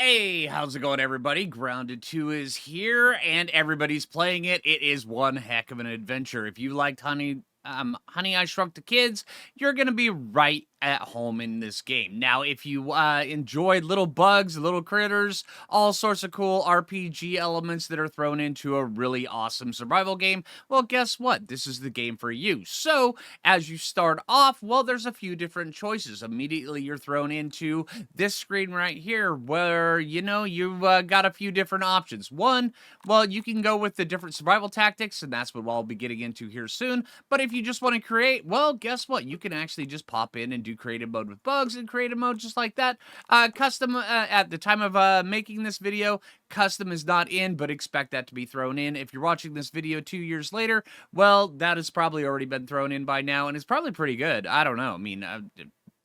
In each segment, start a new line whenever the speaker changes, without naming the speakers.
Hey, how's it going, everybody? Grounded 2 is here, and everybody's playing it. It is one heck of an adventure. If you liked Honey, I Shrunk the Kids, you're going to be right at home in this game. Now, if you enjoyed little bugs, little critters, all sorts of cool RPG elements that are thrown into a really awesome survival game, well, guess what? This is the game for you. So, as you start off, well, there's a few different choices. Immediately, you're thrown into this screen right here where, you've got a few different options. One, well, you can go with the different survival tactics, and that's what I'll be getting into here soon. But if you just want to create, well, guess what? You can actually just pop in and do creative mode with bugs and creative mode just like that. Custom, at the time of making this video, custom is not in, but expect that to be thrown in. If you're watching this video 2 years later, well, that has probably already been thrown in by now, and it's probably pretty good. I don't know. I mean,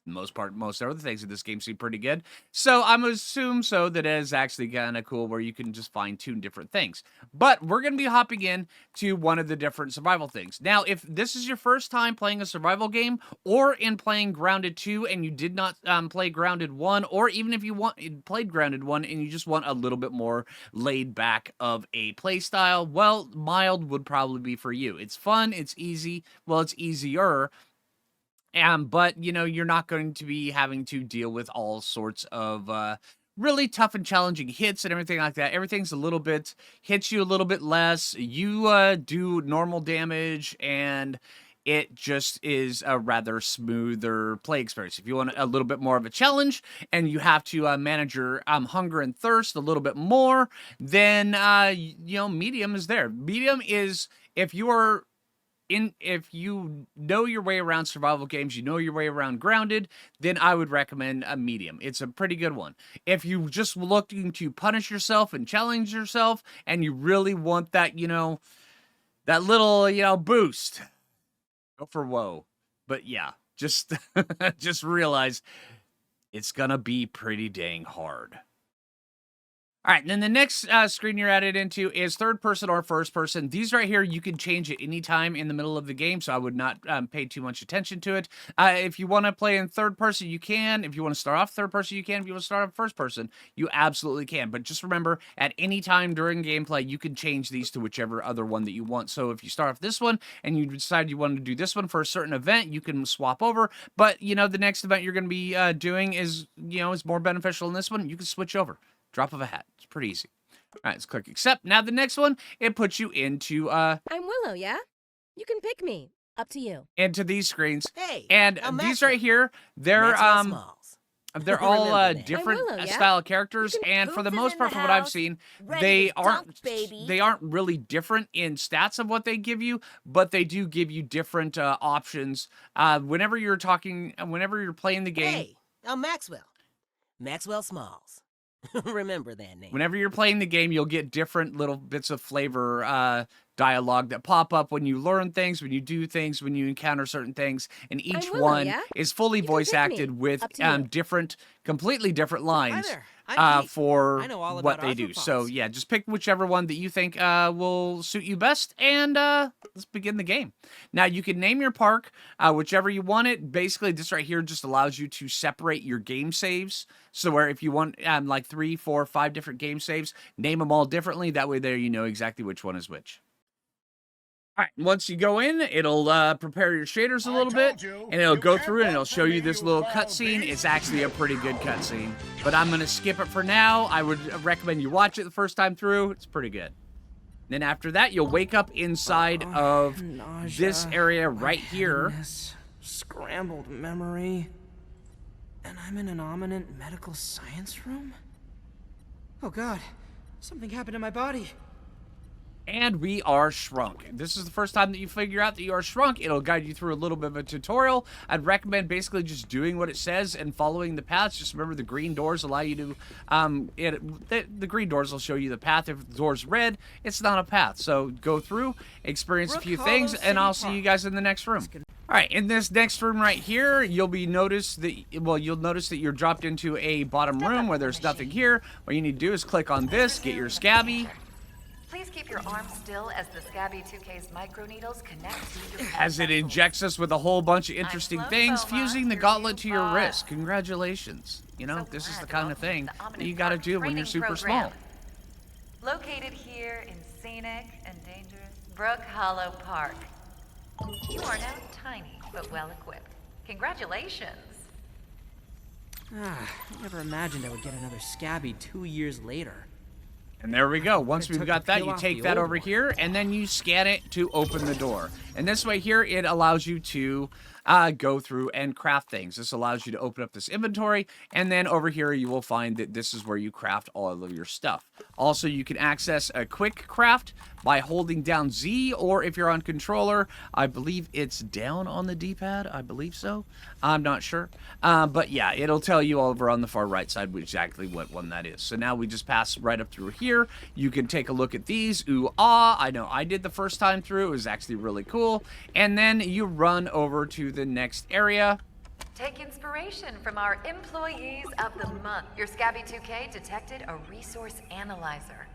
most other things in this game seem pretty good. So I'm going to assume that it is actually kind of cool where you can just fine tune different things. But we're going to be hopping in to one of the different survival things. Now, if this is your first time playing a survival game or in playing Grounded 2 and you did not play Grounded 1, or even if you played Grounded 1 and you just want a little bit more laid back of a play style, well, mild would probably be for you. It's fun, it's easy, well, it's easier. But, you're not going to be having to deal with all sorts of really tough and challenging hits and everything like that. Everything's hits you a little bit less. You do normal damage, and it just is a rather smoother play experience. If you want a little bit more of a challenge and you have to manage your hunger and thirst a little bit more, then, medium is there. Medium is if you know your way around survival games, you know your way around Grounded, then I would recommend a medium. It's a pretty good one. If you just looking to punish yourself and challenge yourself, and you really want that, that little, boost, go for woe. But yeah, just just realize it's gonna be pretty dang hard. All right, and then the next screen you're added into is third person or first person. These right here, you can change at any time in the middle of the game, so I would not pay too much attention to it. If you want to play in third person, you can. If you want to start off third person, you can. If you want to start off first person, you absolutely can. But just remember, at any time during gameplay, you can change these to whichever other one that you want. So if you start off this one and you decide you want to do this one for a certain event, you can swap over. But, the next event you're going to be doing is more beneficial in this one. You can switch over. Drop of a hat. It's pretty easy. All right, let's click accept. Now the next one, it puts you into
I'm Willow, yeah? You can pick me. Up to you.
Into these screens.
Hey,
and these right here, they're all different
Willow, yeah?
style of characters, and for the most part, from what I've seen, they aren't really different in stats of what they give you, but they do give you different options. Whenever you're playing the game.
Hey, I'm Maxwell. Maxwell Smalls. Remember that name.
Whenever you're playing the game, you'll get different little bits of flavor dialogue that pop up when you learn things, when you do things, when you encounter certain things, and each one is fully voice acted with completely different lines for what they do. So yeah, just pick whichever one that you think will suit you best, and let's begin the game. Now you can name your park whichever you want it. Basically, this right here just allows you to separate your game saves. So where if you want like 3, 4, 5 different game saves, name them all differently. That way there you know exactly which one is which. All right, once you go in, it'll prepare your shaders a little bit, and it'll go through and it'll show you this little cutscene. It's actually a pretty good cutscene, but I'm going to skip it for now. I would recommend you watch it the first time through. It's pretty good. Then after that, you'll wake up inside of this area right here.
Scrambled memory. And I'm in an ominous medical science room? Oh god, something happened to my body.
And we are shrunk. This is the first time that you figure out that you are shrunk. It'll guide you through a little bit of a tutorial. I'd recommend basically just doing what it says and following the paths. Just remember the green doors allow you to, the green doors will show you the path. If the door's red, it's not a path. So go through, experience a few things, and I'll see you guys in the next room. All right, in this next room right here, you'll notice that you're dropped into a bottom room where there's nothing here. What you need to do is click on this, get your scabby.
Please keep your arm still as the Scabby 2K's microneedles connect to your
As it injects us with a whole bunch of interesting things, fusing the gauntlet to your wrist. Congratulations. You know,
So
this is
glad
the
to
kind of
welcome you
thing
to the
that
Omni
you got to
Park
do when you're
training
super
program.
small.
Located here in scenic and dangerous Brook Hollow Park. You are now tiny but well equipped. Congratulations.
Ah, I never imagined I would get another scabby 2 years later.
And there we go. Once
it
we've
took
got
to
that,
peel
you
off
take
the
that
old
over
one.
here, and then you scan it to open the door. And this way here, it allows you to go through and craft things. This allows you to open up this inventory, and then over here you will find that this is where you craft all of your stuff. Also, you can access a quick craft by holding down Z, or if you're on controller, I believe it's down on the D-pad. I believe so. I'm not sure. But yeah, it'll tell you over on the far right side exactly what one that is. So now we just pass right up through here. You can take a look at these. Ooh, ah. I know I did the first time through. It was actually really cool. And then you run over to the next area.
Take inspiration from our Employees of the Month. Your Scabby 2K detected a resource analyzer.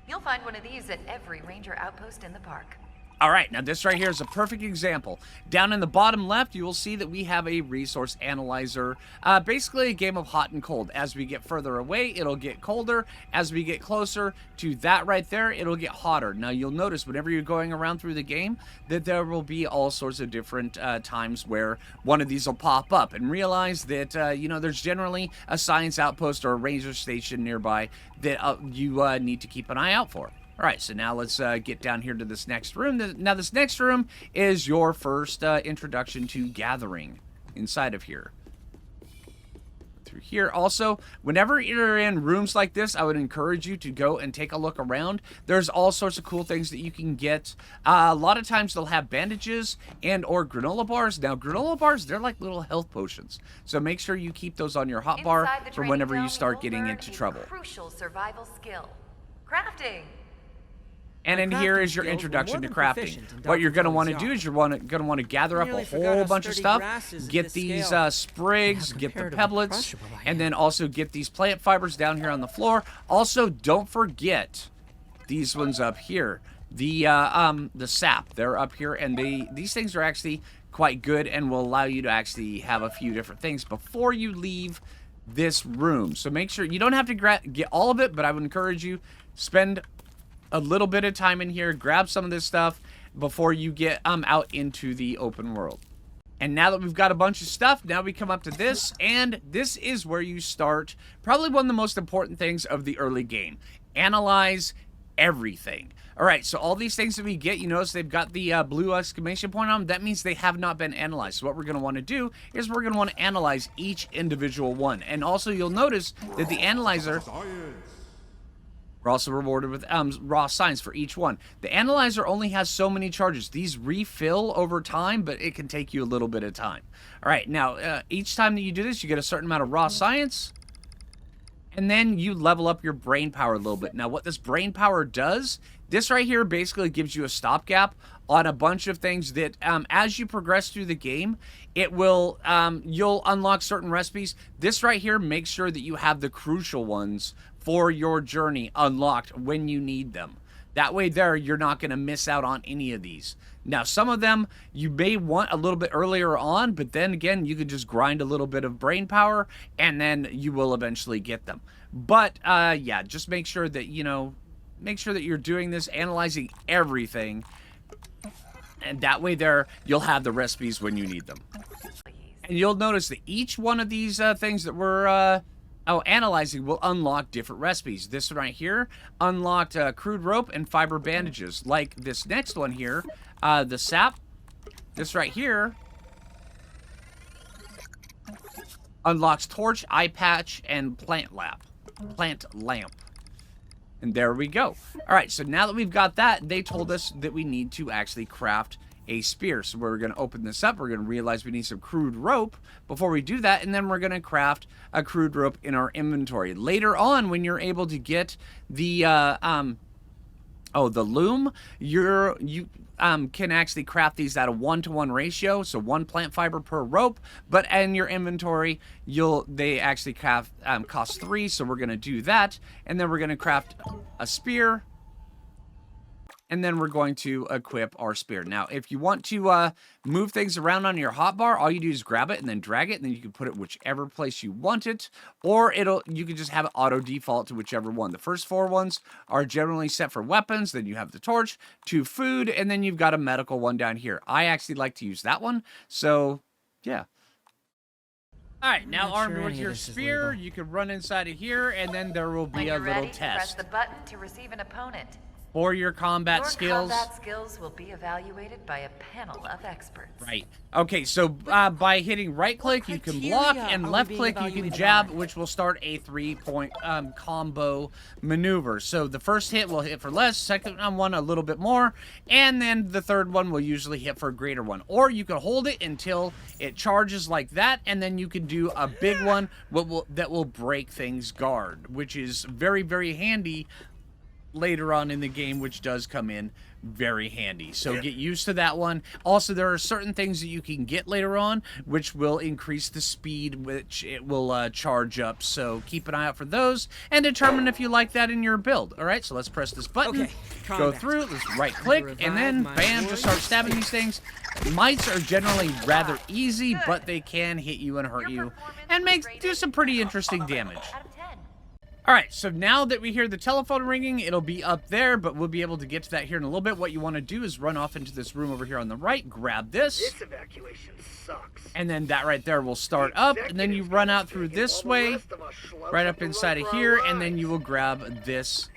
You'll find one of these at every ranger outpost in the park.
All right, now this right here is a perfect example. Down in the bottom left, you will see that we have a resource analyzer. Basically a game of hot and cold. As we get further away, it'll get colder. As we get closer to that right there, it'll get hotter. Now you'll notice whenever you're going around through the game that there will be all sorts of different times where one of these will pop up, and realize that, you know, there's generally a science outpost or a ranger station nearby that you need to keep an eye out for. All right, so now let's get down here to this next room. Now, this next room is your first introduction to gathering inside of here. Through here. Also, whenever you're in rooms like this, I would encourage you to go and take a look around. There's all sorts of cool things that you can get. A lot of times they'll have bandages and or granola bars. Now, granola bars, they're like little health potions. So make sure you keep those on your hot bar
Inside the
for
training
whenever
dome,
you start
will
getting
learn
into
a
trouble.
Crucial survival skill. Crafting.
And in
My
here
crafting
is your
skills were
introduction
more
to
than
crafting.
proficient in
What you're
Dr.
going to want to
Phil's
do
yard.
is you're going to want to gather up a
nearly forgot
whole
how
bunch of
sturdy
stuff,
grass is at
get
this
these
scale,
sprigs,
and how
get the
comparatively
pebblets,
crushable I
and
am.
then also get these plant fibers down here on the floor. Also, don't forget these ones up here. The sap, they're up here, and these things are actually quite good and will allow you to actually have a few different things before you leave this room. So make sure you don't have to get all of it, but I would encourage you spend a little bit of time in here, grab some of this stuff before you get out into the open world. And now that we've got a bunch of stuff, now we come up to this, and this is where you start probably one of the most important things of the early game. Analyze everything. All right, so all these things that we get, you notice they've got the blue exclamation point on them. That means they have not been analyzed. So what we're going to want to do is we're going to want to analyze each individual one. And also you'll notice that the analyzer... We're also rewarded with raw science for each one. The analyzer only has so many charges. These refill over time, but it can take you a little bit of time. All right, now, each time that you do this, you get a certain amount of raw science, and then you level up your brain power a little bit. Now, what this brain power does, this right here basically gives you a stopgap on a bunch of things that, as you progress through the game, it will, you'll unlock certain recipes. This right here makes sure that you have the crucial ones for your journey unlocked when you need them. That way there, you're not going to miss out on any of these. Now, some of them you may want a little bit earlier on, but then again, you can just grind a little bit of brain power, and then you will eventually get them. But, yeah, just make sure that, you know, make sure that you're doing this, analyzing everything, and that way there, you'll have the recipes when you need them. And you'll notice that each one of these things that we're analyzing will unlock different recipes. This one right here unlocked crude rope and fiber bandages. Like this next one here, the sap. This right here unlocks torch, eye patch, and plant lamp. And there we go. All right, so now that we've got that, they told us that we need to actually craft a spear. So we're going to open this up. We're going to realize we need some crude rope before we do that, and then we're going to craft a crude rope in our inventory. Later on, when you're able to get the the loom, you can actually craft these at a 1-to-1 ratio, so 1 plant fiber per rope. But in your inventory, they actually cost 3, so we're going to do that, and then we're going to craft a spear. And then we're going to equip our spear. Now, if you want to move things around on your hotbar, all you do is grab it and then drag it, and then you can put it whichever place you want it, or you can just have it auto default to whichever one. The first 4 ones are generally set for weapons. Then you have the torch, 2 food, and then you've got a medical one down here. I actually like to use that one, so yeah. All right, now
not
armed
sure
with
any of
your
this is
spear,
legal.
you can run inside of here, and then there will
When
be a
you're
little
ready, press
test
the button to receive an opponent.
for your combat
Your
skills.
combat skills will be evaluated by a panel of experts.
Right. Okay, so by hitting right-click, you can block,
criteria are
and
we
left-click,
being
you can
evaluated
jab,
on?
which will start a 3-point combo maneuver. So the first hit will hit for less, second one a little bit more, and then the third one will usually hit for a greater one. Or you can hold it until it charges like that, and then you can do a big one that will break things guard, which is very, very handy later on in the game, which does come in very handy. So get used to that one. Also, there are certain things that you can get later on which will increase the speed which it will charge up. So keep an eye out for those and determine if you like that in your build. All right, so let's press this button.
Okay,
Go
combat.
through, let's right click, and then
Revive my
bam, just start stabbing these things. Mites are generally rather easy, but they can hit you and hurt you and do some pretty interesting damage.
Out of 10.
All right, so now that we hear the telephone ringing, it'll be up there, but we'll be able to get to that here in a little bit. What you want to do is run off into this room over here on the right, grab this,
This evacuation sucks.
and then that right there will start up, and then you run out through this way, right up inside of here, and then you will grab this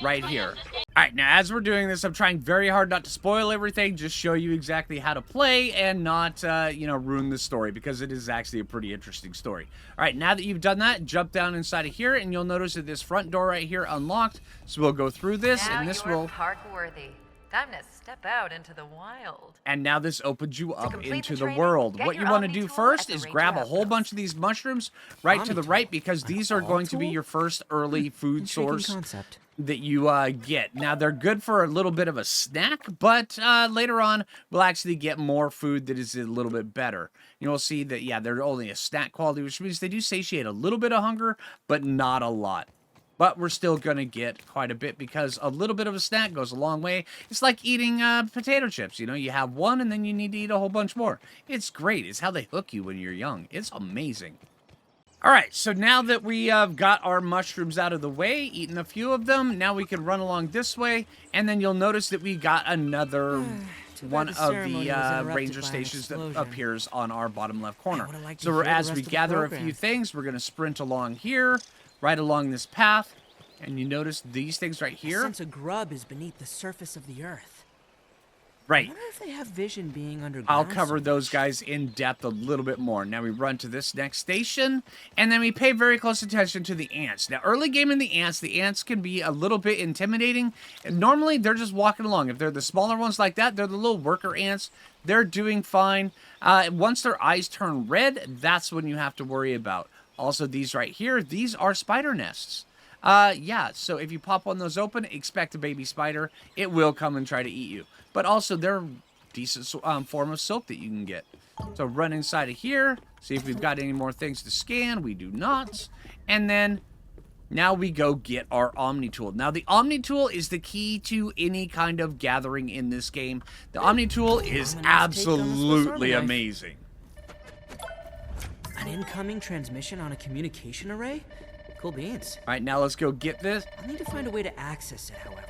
right here. All right, now as we're doing this, I'm trying very hard not to spoil everything, just show you exactly how to play and not, ruin the story, because it is actually a pretty interesting story. All right, now that you've done that, jump down inside of here, and you'll notice that this front door right here unlocked, so we'll go through this,
Now
and this
you're
will...
park worthy. Time to step out into the wild.
And now this opens you up
complete
into
the
the
training,
world.
get
What
your
you want to
Omni
do
tool
first
at the
is
Ranger
grab a whole
outpost.
bunch of these mushrooms right to the right, because these are going to be your first early food
Intriguing
source
concept.
that you get. Now, they're good for a little bit of a snack, but later on, we'll actually get more food that is a little bit better. You'll see that, yeah, they're only a snack quality, which means they do satiate a little bit of hunger, but not a lot. But we're still going to get quite a bit, because a little bit of a snack goes a long way. It's like eating potato chips. You know, you have one, and then you need to eat a whole bunch more. It's great. It's how they hook you when you're young. It's amazing. All right, so now that we got our mushrooms out of the way, eaten a few of them, now we can run along this way, and then you'll notice that we got another one
the
of
ceremony
the
was interrupted
ranger
by an
stations that
explosion.
appears on our bottom left corner.
would've liked to
So
hear the
as
rest
we
of the
gather a
program.
few things, we're going to sprint along here, right along this path, and you notice these things right
A
here.
sense of grub is beneath the surface of the earth. I
Right.
wonder if they have vision being underground.
I'll cover
somewhere.
those guys in depth a little bit more. Now we run to this next station, and then we pay very close attention to the ants. Now, early game in the ants can be a little bit intimidating. And normally, they're just walking along. If they're the smaller ones like that, they're the little worker ants. They're doing fine. Once their eyes turn red, that's when you have to worry about. Also, these right here, these are spider nests. Yeah, so if you pop one of those open, expect a baby spider. It will come and try to eat you. But also, they're a decent form of silk that you can get. So run inside of here, see if we've got any more things to scan. We do not. And then, now we go get our Omni tool. Now, the Omni tool is the key to any kind of gathering in this game. The Omni tool is
I'm gonna have to take down this Swiss
absolutely
Army knife.
amazing.
An incoming transmission on a communication array? Cool beans.
All right, now let's go get this.
I'll need to find a way to access it, however.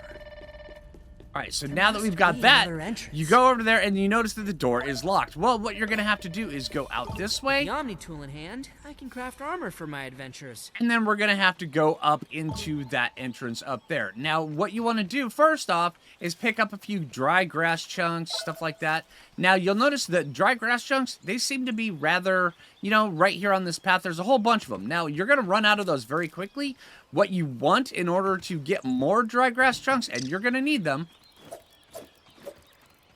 All right, so now that
must
we've got
be
that,
another entrance.
you go over there and you notice that the door is locked. Well, what you're going to have to do is go out this way,
The Omni tool in hand, I can craft armor for my adventures.
and then we're going to have to go up into that entrance up there. Now, what you want to do first off is pick up a few dry grass chunks, stuff like that. Now, you'll notice that dry grass chunks, they seem to be rather, right here on this path, there's a whole bunch of them. Now, you're going to run out of those very quickly. What you want in order to get more dry grass chunks, and you're going to need them,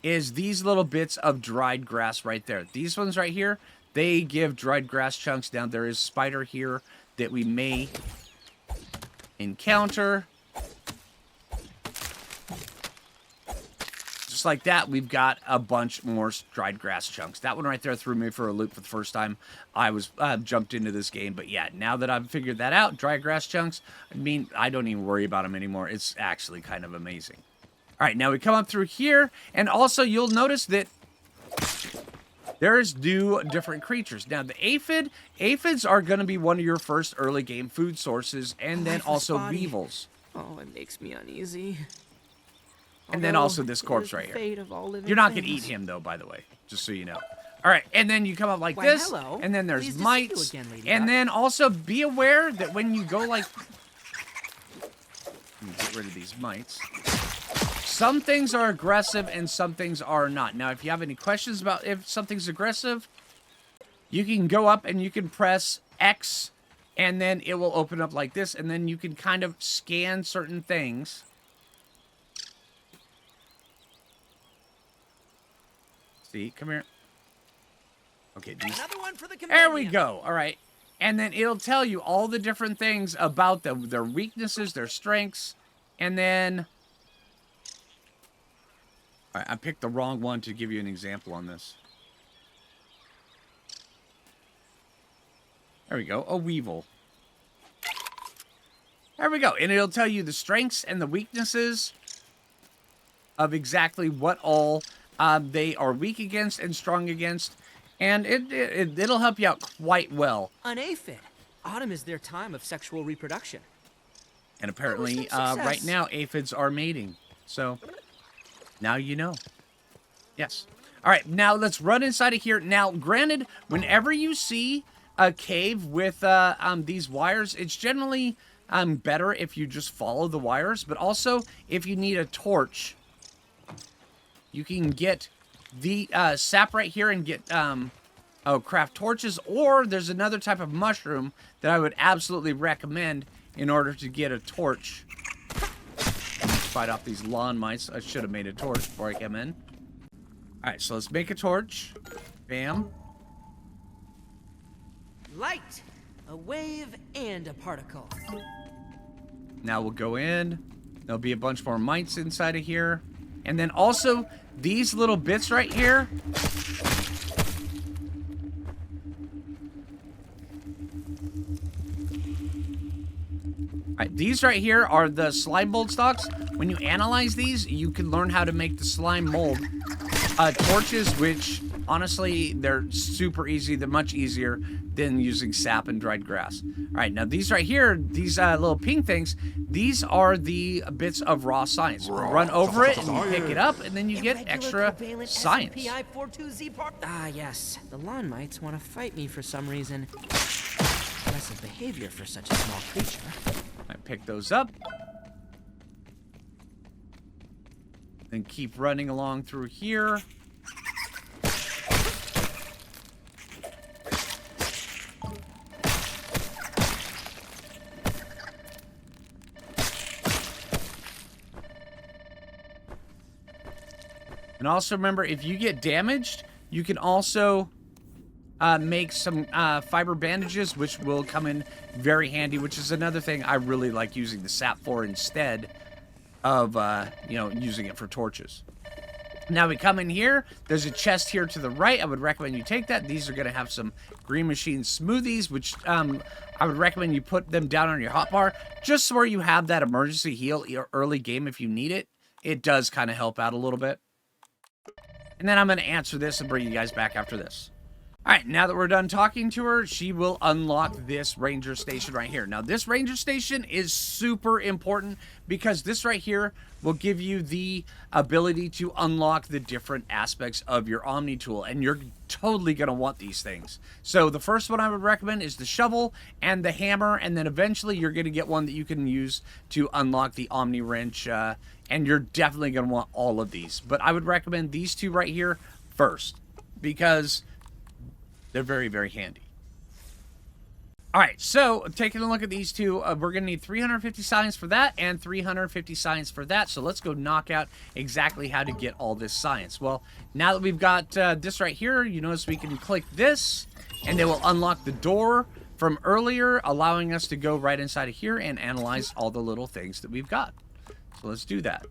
is these little bits of dried grass right there. These ones right here, they give dried grass chunks. Now, there is a spider here that we may encounter. Just like that, we've got a bunch more dried grass chunks. That one right there threw me for a loop for the first time I was jumped into this game. But yeah, now that I've figured that out, dry grass chunks, I don't even worry about them anymore. It's actually kind of amazing. All right, now we come up through here, and also you'll notice that there's new different creatures. Now, the aphids are going to be one of your first early game food sources, and then
Lifeless
also
body.
weevils.
Oh, it makes me uneasy.
And then
Although,
also this
it
corpse
is the
right here.
fate of all living
You're not going to
things.
eat him, though, by the way, just so you know. All right, and then you come up like
Why,
this,
hello.
and then there's
Pleased to see you
mites,
again, Lady
and
Duck.
then also be aware that when you go like... Let me get rid of these mites. Some things are aggressive and some things are not. Now, if you have any questions about if something's aggressive, you can go up and you can press X, and then it will open up like this, and then you can kind of scan certain things. See, come here. Okay, these...
Another one for the
There we
compendium.
go. All right. And then it'll tell you all the different things about them, their weaknesses, their strengths, and then... All right, I picked the wrong one to give you an example on this. There we go, a weevil. There we go, and it'll tell you the strengths and the weaknesses of exactly what all they are weak against and strong against, and it'll help you out quite well.
An aphid. Autumn is their time of sexual reproduction.
And apparently,
wish them
right
success.
now, aphids are mating. So, now you know. Yes. All right, now let's run inside of here. Now, granted, whenever you see a cave with these wires, it's generally better if you just follow the wires. But also, if you need a torch, you can get the sap right here and get craft torches. Or there's another type of mushroom that I would absolutely recommend in order to get a torch. Fight off these lawn mice. I should have made a torch before I came in. Alright, so let's make a torch. Bam.
Light, a wave, and a particle.
Now we'll go in. There'll be a bunch more mites inside of here. And then also, these little bits right here. Alright, these right here are the slime mold stalks. When you analyze these, you can learn how to make the slime mold torches, which honestly, they're super easy. They're much easier than using sap and dried grass. Alright, now these right here, these little pink things, these are the bits of raw science. Run over it and you pick it up, and then you get extra science.
Ah, yes. The lawn mites want to fight me for some reason. Aggressive behavior for such a small creature.
I pick those up. Then keep running along through here. And also remember, if you get damaged, you can also make some fiber bandages, which will come in very handy, which is another thing I really like using the sap for instead of, using it for torches. Now we come in here. There's a chest here to the right. I would recommend you take that. These are going to have some Green Machine smoothies, which I would recommend you put them down on your hotbar, just so where you have that emergency heal early game if you need it. It does kind of help out a little bit. And then I'm going to answer this and bring you guys back after this. Alright, now that we're done talking to her, she will unlock this ranger station right here. Now, this ranger station is super important because this right here will give you the ability to unlock the different aspects of your Omni tool, and you're totally going to want these things. So, the first one I would recommend is the shovel and the hammer, and then eventually you're going to get one that you can use to unlock the Omni wrench, and you're definitely going to want all of these. But I would recommend these two right here first, because they're very, very handy. All right, so taking a look at these two, we're going to need 350 science for that and 350 science for that. So let's go knock out exactly how to get all this science. Well, now that we've got this right here, you notice we can click this, and it will unlock the door from earlier, allowing us to go right inside of here and analyze all the little things that we've got. So let's do that.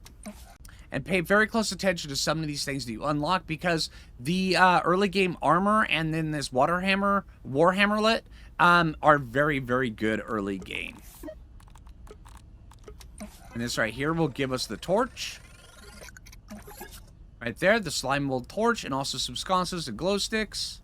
And pay very close attention to some of these things that you unlock, because the early game armor and then this Warhammerlet are very, very good early game. And this right here will give us the torch. Right there, the slime mold torch, and also some sconces and glow sticks.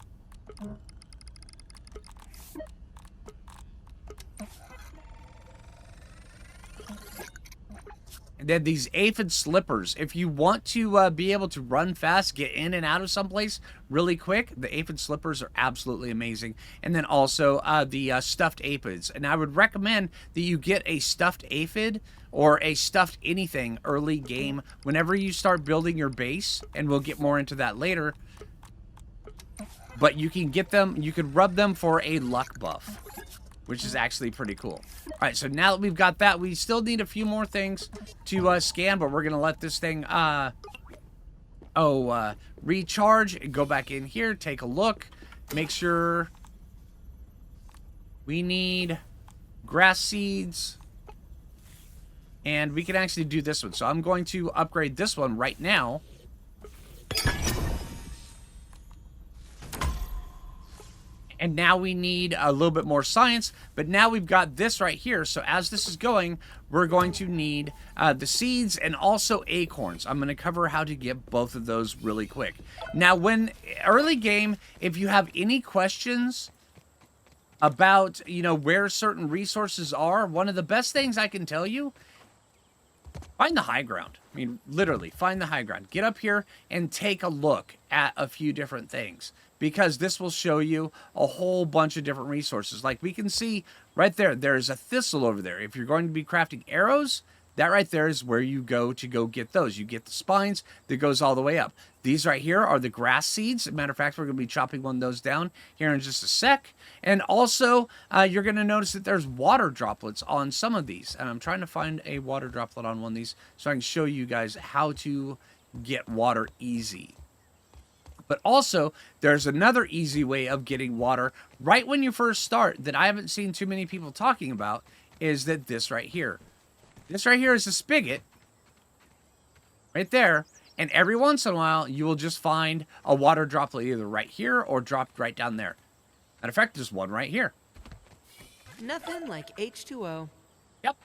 And then these aphid slippers. If you want to be able to run fast, get in and out of someplace really quick, the aphid slippers are absolutely amazing. And then also the stuffed aphids. And I would recommend that you get a stuffed aphid or a stuffed anything early game whenever you start building your base. And we'll get more into that later. But you can get them, you can rub them for a luck buff, which is actually pretty cool. All right, so now that we've got that, we still need a few more things to scan, but we're going to let this thing, recharge and go back in here, take a look, make sure we need grass seeds, and we can actually do this one. So I'm going to upgrade this one right now. And now we need a little bit more science, but now we've got this right here. So as this is going, we're going to need the seeds and also acorns. I'm going to cover how to get both of those really quick. Now, when early game, if you have any questions about, you know, where certain resources are, one of the best things I can tell you, find the high ground. I mean, literally, find the high ground. Get up here and take a look at a few different things, because this will show you a whole bunch of different resources. Like we can see right there, there's a thistle over there. If you're going to be crafting arrows, that right there is where you go to go get those. You get the spines that goes all the way up. These right here are the grass seeds. As a matter of fact, we're going to be chopping one of those down here in just a sec. And also, you're going to notice that there's water droplets on some of these. And I'm trying to find a water droplet on one of these so I can show you guys how to get water easy. But also, there's another easy way of getting water right when you first start that I haven't seen too many people talking about, is that this right here. This right here is a spigot. Right there. And every once in a while, you will just find a water droplet either right here or dropped right down there. Matter of fact, there's one right here.
Nothing like H2O.
Yep.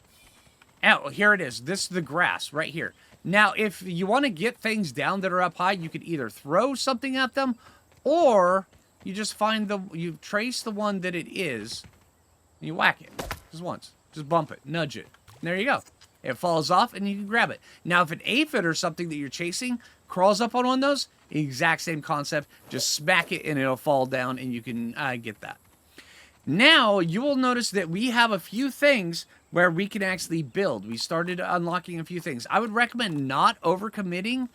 Oh, here it is. This is the grass right here. Now, if you want to get things down that are up high, you could either throw something at them, or you just find you trace the one that it is, and you whack it. Just once. Just bump it. Nudge it. And there you go. It falls off, and you can grab it. Now, if an aphid or something that you're chasing crawls up on one of those, exact same concept. Just smack it, and it'll fall down, and you can get that. Now, you will notice that we have a few things where we can actually build. We started unlocking a few things. I would recommend not overcommitting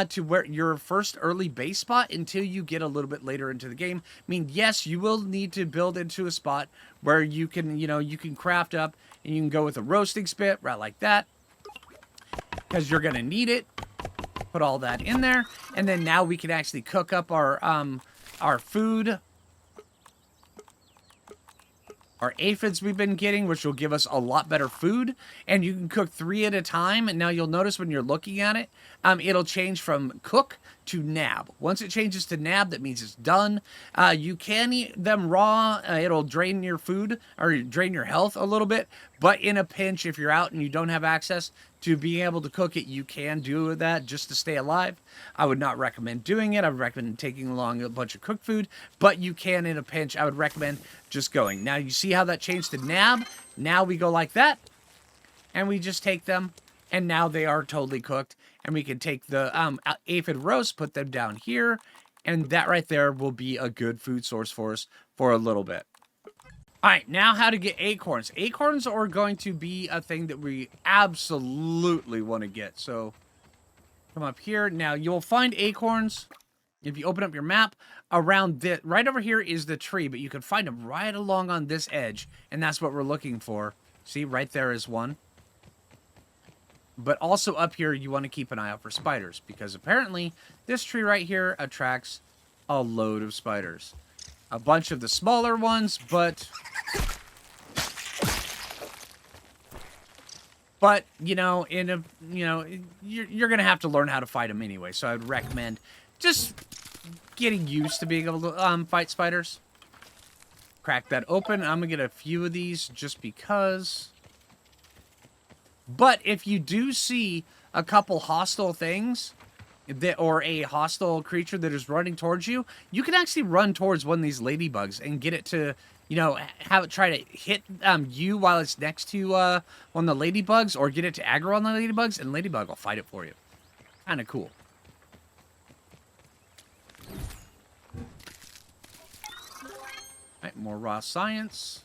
to where your first early base spot until you get a little bit later into the game. I mean, yes, you will need to build into a spot where you can, you can craft up, and you can go with a roasting spit right like that, because you're gonna need it. Put all that in there, and then now we can actually cook up our food. Our aphids we've been getting, which will give us a lot better food. And you can cook 3 at a time. And now you'll notice when you're looking at it, it'll change from cook to nab. Once it changes to nab, that means it's done. You can eat them raw. It'll drain your food or drain your health a little bit. But in a pinch, if you're out and you don't have access to being able to cook it, you can do that just to stay alive. I would not recommend doing it. I would recommend taking along a bunch of cooked food, but you can in a pinch. I would recommend just going. Now you see how that changed to nab? Now we go like that, and we just take them, and now they are totally cooked. And we can take the aphid roast, put them down here, and that right there will be a good food source for us for a little bit. All right, now how to get acorns. Acorns are going to be a thing that we absolutely want to get. So come up here. Now you'll find acorns if you open up your map around this. Right over here is the tree, but you can find them right along on this edge, and that's what we're looking for. See, right there is one. But also up here, you want to keep an eye out for spiders, because apparently this tree right here attracts a load of spiders. A bunch of the smaller ones, but you're going to have to learn how to fight them anyway. So I would recommend just getting used to being able to fight spiders. Crack that open. I'm going to get a few of these just because. But if you do see a couple hostile things or a hostile creature that is running towards you, you can actually run towards one of these ladybugs and get it to, you know, have it try to hit you while it's next to one of the ladybugs, or get it to aggro on the ladybugs, and ladybug will fight it for you. Kind of cool. Alright, more raw science.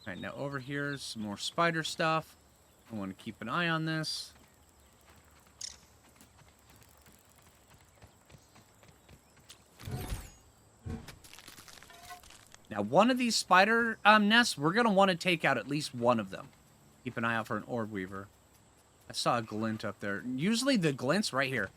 Alright, now over here is some more spider stuff. I want to keep an eye on this. Now, one of these spider nests, we're going to want to take out at least one of them. Keep an eye out for an orb weaver. I saw a glint up there. Usually the glints right here.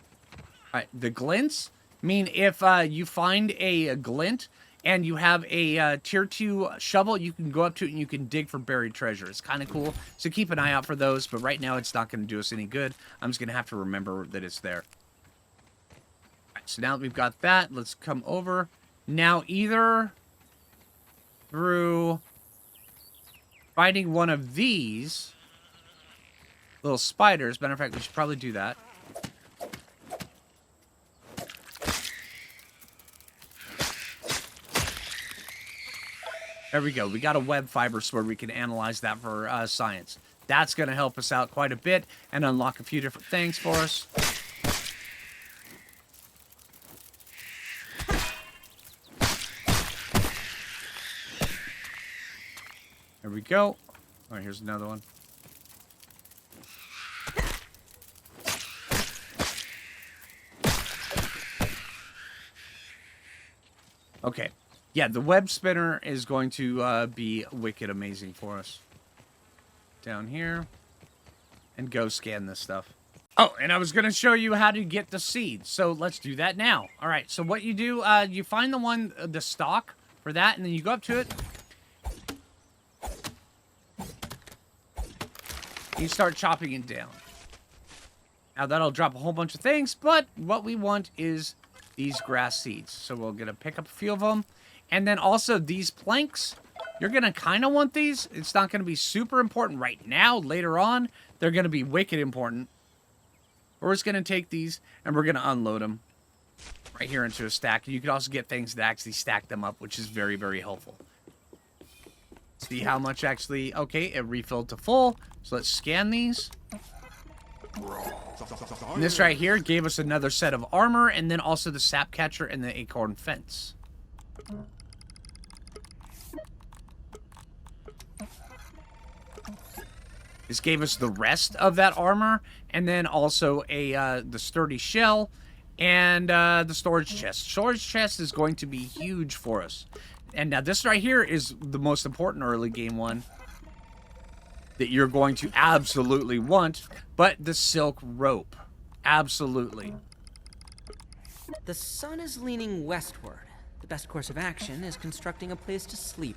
Alright, the glints mean if you find a glint and you have a tier 2 shovel, you can go up to it and you can dig for buried treasure. It's kind of cool. So keep an eye out for those, but right now it's not going to do us any good. I'm just going to have to remember that it's there. Alright, so now that we've got that, let's come over. Now either through fighting one of these little spiders. Matter of fact, we should probably do that. There we go. We got a web fiber sword. We can analyze that for science. That's going to help us out quite a bit and unlock a few different things for us. There we go. All right, here's another one. Okay. Yeah, the web spinner is going to be wicked amazing for us. Down here. And go scan this stuff. Oh, and I was going to show you how to get the seeds. So let's do that now. All right, so what you do, you find the one, the stalk for that, and then you go up to it. You start chopping it down. Now that'll drop a whole bunch of things, but what we want is these grass seeds. So we're going to pick up a few of them. And then also these planks, you're going to kind of want these. It's not going to be super important right now. Later on, they're going to be wicked important. We're just going to take these and we're going to unload them right here into a stack. You can also get things that actually stack them up, which is very, very helpful. See how much actually... Okay, it refilled to full. So let's scan these. And this right here gave us another set of armor, and then also the sap catcher and the acorn fence. This gave us the rest of that armor, and then also the sturdy shell, and the storage chest. Storage chest is going to be huge for us. And now this right here is the most important early game one that you're going to absolutely want, but the silk rope. Absolutely.
The sun is leaning westward. The best course of action is constructing a place to sleep.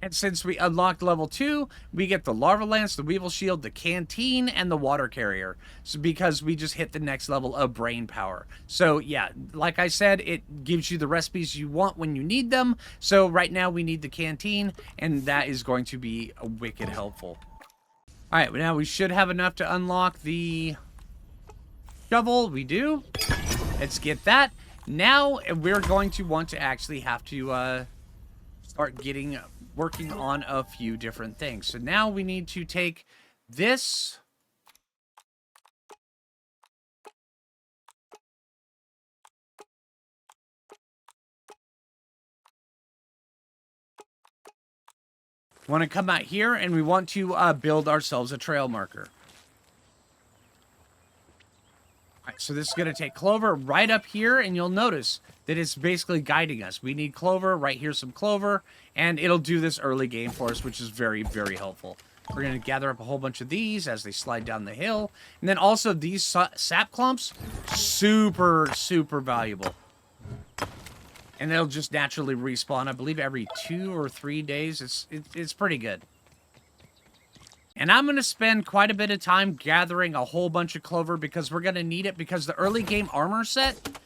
And since we unlocked level 2, we get the Larva Lance, the Weevil Shield, the Canteen, and the Water Carrier. So because we just hit the next level of brain power. So yeah, like I said, it gives you the recipes you want when you need them. So right now we need the Canteen, and that is going to be wicked helpful. Alright, now we should have enough to unlock the shovel. We do. Let's get that. Now we're going to want to actually have to start working on a few different things. So now we need to take this. We want to come out here and we want to build ourselves a trail marker. Alright, so this is going to take clover right up here, and you'll notice that it's basically guiding us. We need clover, right here some clover, and it'll do this early game for us, which is very, very helpful. We're going to gather up a whole bunch of these as they slide down the hill. And then also these sap clumps, super, super valuable. And they'll just naturally respawn, I believe, every 2 or 3 days. It's pretty good. And I'm going to spend quite a bit of time gathering a whole bunch of clover because we're going to need it, because the early game armor set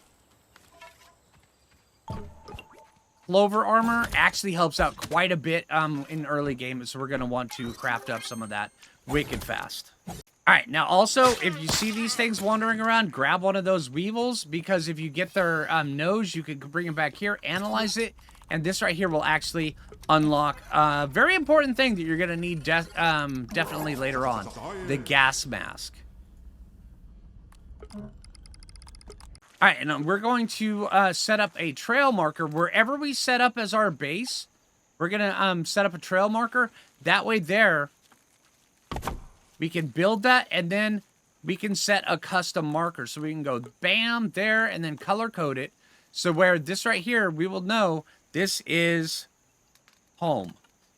Clover armor actually helps out quite a bit in early game, so we're going to want to craft up some of that wicked fast. All right, now also, if you see these things wandering around, grab one of those weevils, because if you get their nose, you can bring them back here, analyze it, and this right here will actually unlock a very important thing that you're going to need definitely later on, the gas mask. All right, and we're going to set up a trail marker. Wherever we set up as our base, we're going to set up a trail marker. That way there, we can build that, and then we can set a custom marker. So we can go bam, there, and then color code it. So where this right here, we will know this is home.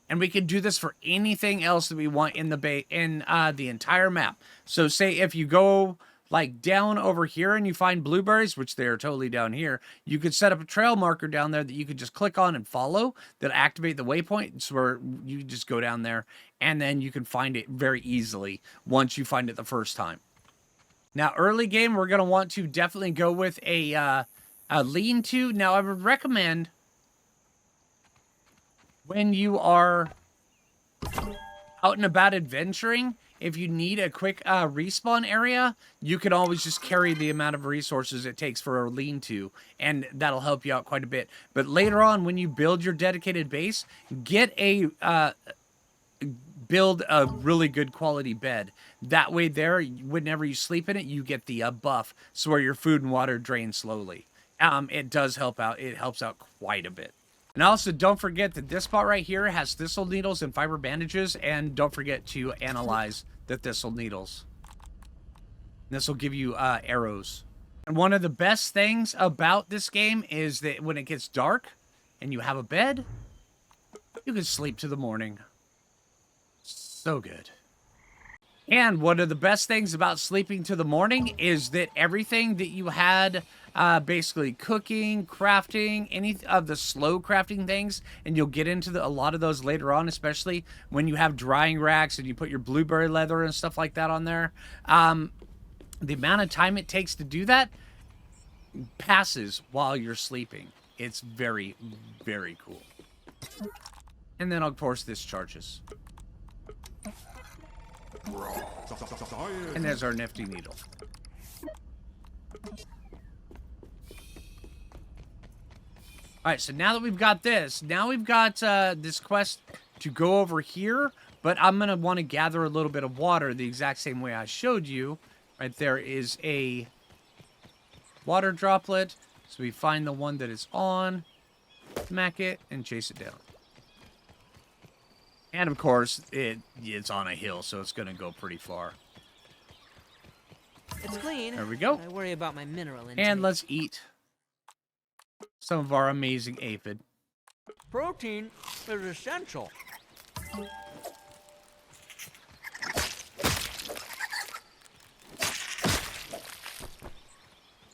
And we can do this for anything else that we want in the entire map. So say if you go like down over here and you find blueberries, which they're totally down here, you could set up a trail marker down there that you could just click on and follow, that activate the waypoint, so where you just go down there and then you can find it very easily once you find it the first time. Now, early game, we're going to want to definitely go with a lean-to. Now, I would recommend when you are out and about adventuring, if you need a quick respawn area, you can always just carry the amount of resources it takes for a lean-to, and that'll help you out quite a bit. But later on, when you build your dedicated base, build a really good quality bed. That way there, whenever you sleep in it, you get the buff, so where your food and water drain slowly. It does help out. It helps out quite a bit. And also, don't forget that this spot right here has thistle needles and fiber bandages, and don't forget to analyze the thistle needles. This will give you arrows. And one of the best things about this game is that when it gets dark and you have a bed, you can sleep to the morning. So good. And one of the best things about sleeping to the morning is that everything that you had, basically cooking, crafting, any of the slow crafting things, and you'll get into a lot of those later on, especially when you have drying racks and you put your blueberry leather and stuff like that on there. The amount of time it takes to do that passes while you're sleeping. It's very, very cool. And then, of course, this charges. And there's our nifty needle. Alright, so now that we've got this, now we've got this quest to go over here, but I'm going to want to gather a little bit of water the exact same way I showed you. Right there is a water droplet, so we find the one that is on, smack it, and chase it down. And of course, it's on a hill, so it's going to go pretty far.
It's clean.
There we go.
I worry about my mineral intake.
And let's eat some of our amazing aphid.
Protein is essential.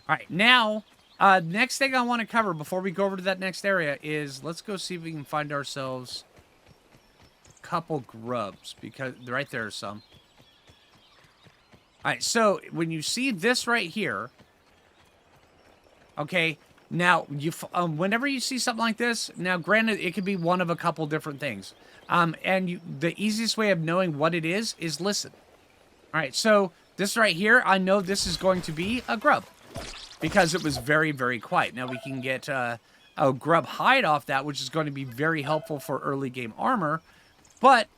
All right, now, next thing I want to cover before we go over to that next area is let's go see if we can find ourselves a couple grubs, because right there are some. All right, so when you see this right here, okay, now whenever you see something like this, now granted it could be one of a couple different things, the easiest way of knowing what it is listen. All right, so this right here, I know this is going to be a grub, because it was very, very quiet. Now we can get a grub hide off that, which is going to be very helpful for early game armor. But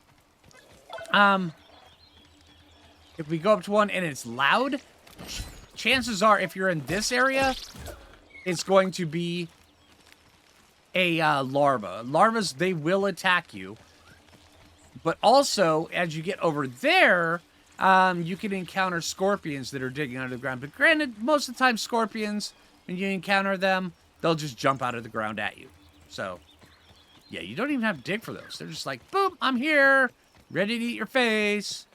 if we go up to one and it's loud, chances are if you're in this area, it's going to be a larva. Larvas, they will attack you. But also, as you get over there, you can encounter scorpions that are digging under the ground. But granted, most of the time scorpions, when you encounter them, they'll just jump out of the ground at you. So, yeah, you don't even have to dig for those. They're just like, boom, I'm here, ready to eat your face.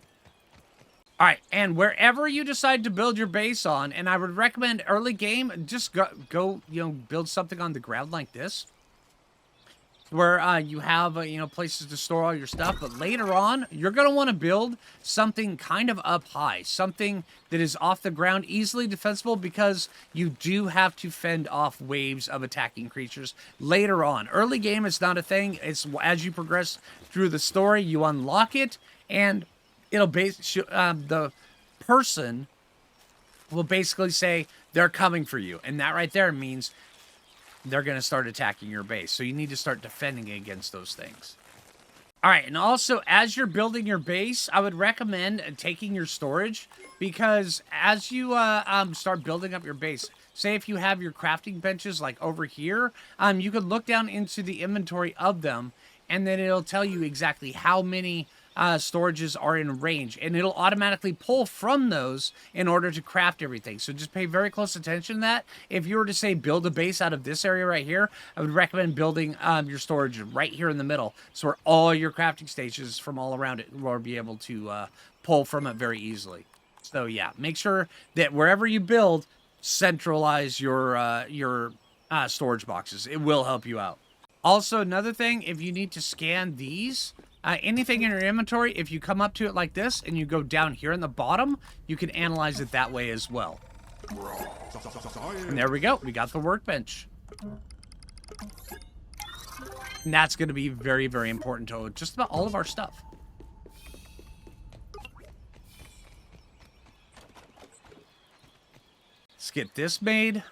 All right, and wherever you decide to build your base on, and I would recommend early game, just go build something on the ground like this. where you have, you know, places to store all your stuff. But later on, you're going to want to build something kind of up high, something that is off the ground, easily defensible, because you do have to fend off waves of attacking creatures later on. Early game, it's not a thing. It's as you progress through the story, you unlock it, and it'll the person will basically say they're coming for you, and that right there means they're going to start attacking your base. So you need to start defending against those things. All right, and also, as you're building your base, I would recommend taking your storage, because as you start building up your base, say if you have your crafting benches like over here, you could look down into the inventory of them, and then it'll tell you exactly how many storages are in range, and it'll automatically pull from those in order to craft everything. So just pay very close attention to that. If you were to say build a base out of this area right here, I would recommend building your storage right here in the middle, so where all your crafting stations from all around it will be able to pull from it very easily. So yeah, make sure that wherever you build, centralize your storage boxes. It will help you out. Also, another thing, if you need to scan these, anything in your inventory, if you come up to it like this and you go down here in the bottom, you can analyze it that way as well. And there we go. We got the workbench. And that's going to be very, very important to just about all of our stuff. Let's get this made.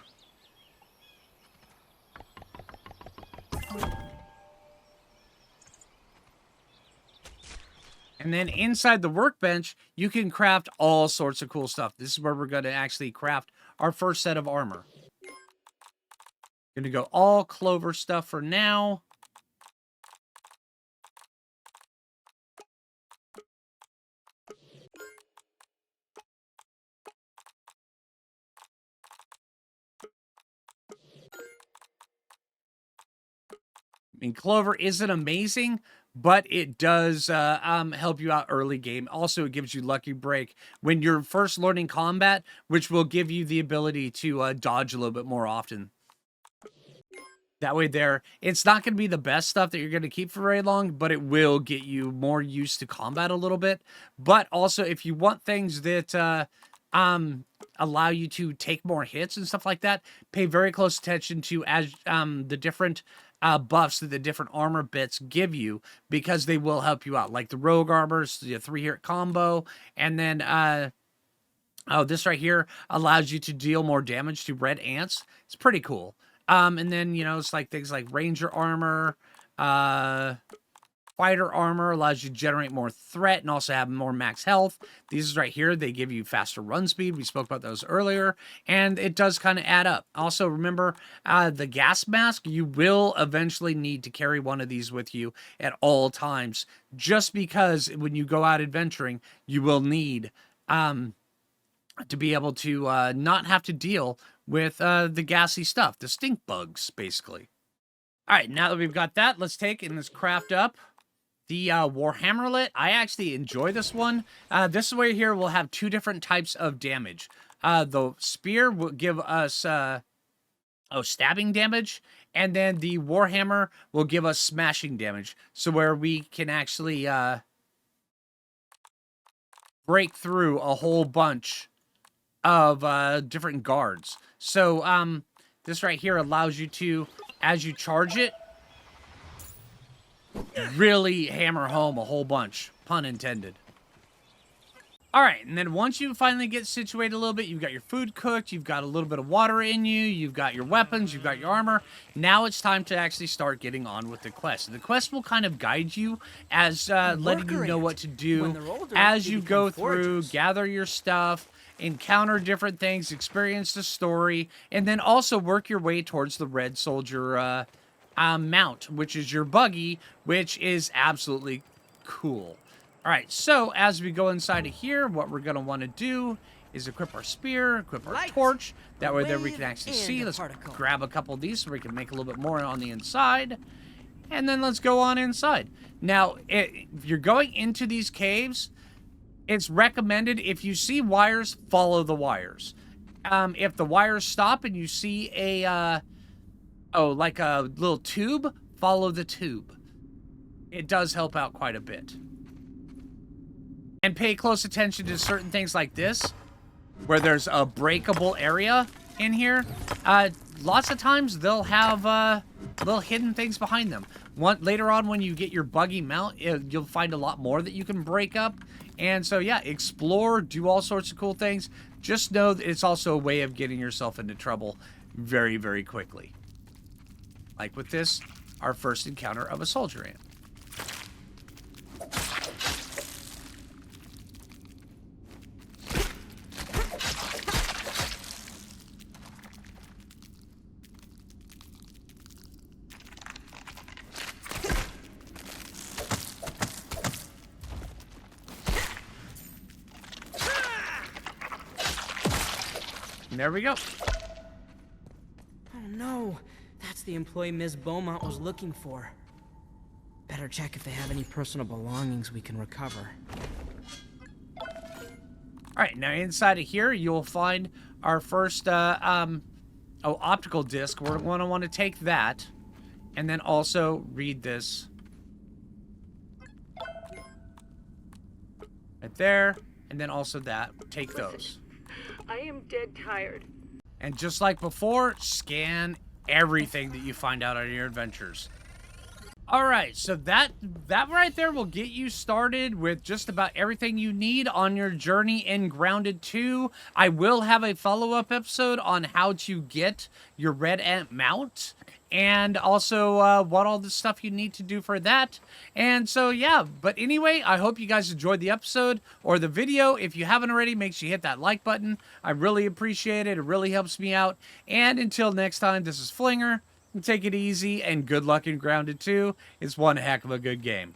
And then inside the workbench, you can craft all sorts of cool stuff. This is where we're going to actually craft our first set of armor. Going to go all clover stuff for now. I mean, clover isn't amazing, but it does help you out early game. Also, it gives you lucky break when you're first learning combat, which will give you the ability to dodge a little bit more often. That way there, it's not going to be the best stuff that you're going to keep for very long, but it will get you more used to combat a little bit. But also, if you want things that allow you to take more hits and stuff like that, pay very close attention to as the different buffs that the different armor bits give you, because they will help you out. Like the rogue armors, the 3-hit combo, and then this right here allows you to deal more damage to red ants. It's pretty cool. And then, you know, it's like things like ranger armor, fighter armor allows you to generate more threat and also have more max health. These right here, they give you faster run speed. We spoke about those earlier, and it does kind of add up. Also, remember the gas mask, you will eventually need to carry one of these with you at all times, just because when you go out adventuring, you will need to be able to not have to deal with the gassy stuff, the stink bugs, basically. All right, now that we've got that, let's take and let's craft up the Warhammerlet. I actually enjoy this one. This way here will have two different types of damage. The spear will give us stabbing damage, and then the Warhammer will give us smashing damage. So where we can actually break through a whole bunch of different guards. So this right here allows you to, as you charge it, really hammer home a whole bunch, pun intended. All right, and then once you finally get situated a little bit, you've got your food cooked, you've got a little bit of water in you, you've got your weapons, you've got your armor. Now it's time to actually start getting on with the quest. The quest will kind of guide you as letting you know what to do as you go through, gather your stuff, encounter different things, experience the story, and then also work your way towards the Red Soldier mount, which is your buggy, which is absolutely cool. All right, so as we go inside of here, what we're going to want to do is equip our spear, equip our torch. That way there we can actually see. Let's grab a couple of these so we can make a little bit more on the inside. And then let's go on inside. Now, if you're going into these caves, it's recommended, if you see wires, follow the wires. If the wires stop and you see like a little tube, follow the tube. It does help out quite a bit. And pay close attention to certain things like this, where there's a breakable area in here. Lots of times they'll have little hidden things behind them. Later on, when you get your buggy mount, you'll find a lot more that you can break up. And so, yeah, explore, do all sorts of cool things. Just know that it's also a way of getting yourself into trouble very, very quickly. Like with this, our first encounter of a soldier ant. And there we go.
Oh no, that's the employee Ms. Beaumont was looking for. Better check if they have any personal belongings we can recover.
Alright, now inside of here, you'll find our first, optical disc. We're going to want to take that, and then also read this. Right there, and then also that. Take those.
I am dead tired.
And just like before, scan everything that you find out on your adventures. Alright, so that right there will get you started with just about everything you need on your journey in Grounded 2. I will have a follow-up episode on how to get your red ant mount, and also what all the stuff you need to do for that. And so, yeah, but anyway, I hope you guys enjoyed the episode or the video. If you haven't already, make sure you hit that like button. I really appreciate it. It really helps me out. And until next time, this is Phlinger. Take it easy, and good luck in Grounded 2. It's one heck of a good game.